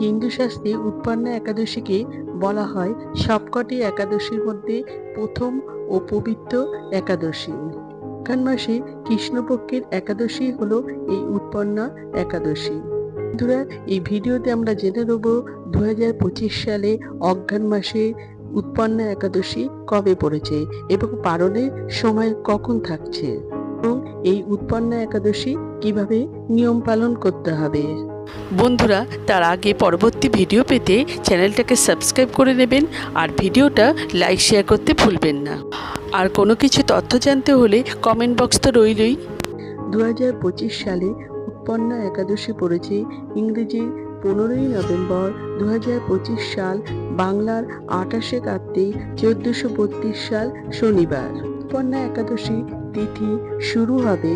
হিন্দু শাস্ত্রে উৎপন্না একাদশীকে বলা হয় সবকটি একাদশীর মধ্যে প্রথম ও পবিত্র একাদশী। অঘ্রাণ মাসে কৃষ্ণপক্ষের একাদশী হলো এই উৎপন্না একাদশী। বন্ধুরা, এই ভিডিওতে আমরা জেনে নেব 2025 সালে অঘ্রাণ মাসে উৎপন্না একাদশী কবে পড়েছে এবং পালনের সময় কখন থাকছে এবং এই উৎপন্না একাদশী কিভাবে নিয়ম পালন করতে হবে। বন্ধুরা, তার আগে পরবর্তী ভিডিও পেতে চ্যানেলটাকে সাবস্ক্রাইব করে নেবেন আর ভিডিওটা লাইক শেয়ার করতে ভুলবেন না। আর কোনো কিছু তথ্য জানতে হলে কমেন্ট বক্স তো রইলই। 2025 সালে উৎপন্না একাদশী পড়েছে ইংরেজির 15ই নভেম্বর, 2025 সাল বাংলার 28শে কার্তিক, 1432 সাল শনিবার। উৎপন্না একাদশী তিথি শুরু হবে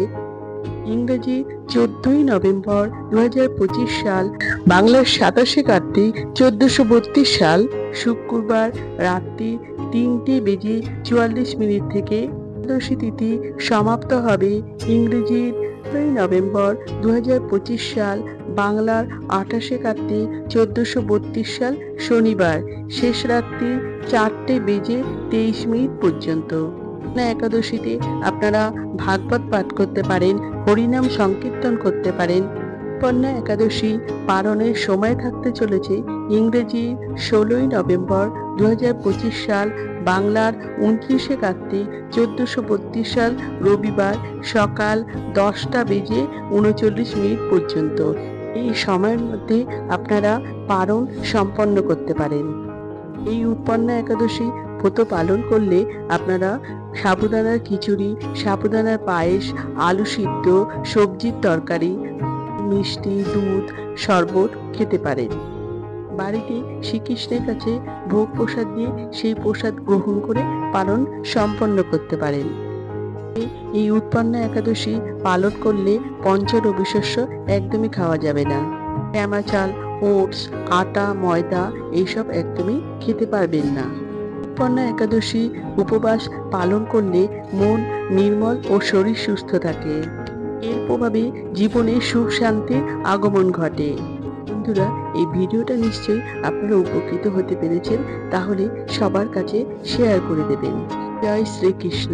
ইংরেজি 14ই নভেম্বর, 2025 সাল বাংলার 27শে কার্তিক, 1432 সাল শুক্রবার রাত্রি 3:44 থেকে। একাদশী তিথি সমাপ্ত হবে ইংরেজির 15ই নভেম্বর, 2025 সাল বাংলার 28শে কার্তিক, 1432 সাল শনিবার শেষ রাত্রি 4:23 পর্যন্ত। একাদশীতে আপনারা ভাগবত পাঠ করতে পারেন, হরিনাম সংকীর্তন করতে পারেন। উৎপন্না একাদশী পালনের সময় থাকতে চলেছে ইংরেজি 16ই নভেম্বর, 2025 সাল বাংলার 29শে কার্তিক, 1432 সাল রবিবার সকাল 10:39 পর্যন্ত। এই সময়ের মধ্যে আপনারা পালন সম্পন্ন করতে পারেন। এই উৎপন্না একাদশী ব্রত পালন করলে আপনারা সাবুদানার খিচুড়ি, সাবুদানার পায়েস, আলু সিদ্ধ, সবজির তরকারি, মিষ্টি, দুধ, শরবত খেতে পারেন। বাড়িতে শ্রীকৃষ্ণের কাছে ভোগ প্রসাদ দিয়ে সেই প্রসাদ গ্রহণ করে পালন সম্পন্ন করতে পারেন। এই উৎপন্না একাদশী পালন করলে পঞ্চরবি শস্য একদমই খাওয়া যাবে না। শ্যামা চাল, ওটস, আটা, ময়দা এইসব একদমই খেতে পারবেন না। উৎপন্না একাদশী উপবাস পালন করলে মন নির্মল ও শরীর সুস্থ থাকে। এর প্রভাবে জীবনে সুখ শান্তির আগমন ঘটে। বন্ধুরা, এই ভিডিওটা নিশ্চয়ই আপনারা উপকৃত হতে পেরেছেন, তাহলে সবার কাছে শেয়ার করে দেবেন। জয় শ্রীকৃষ্ণ।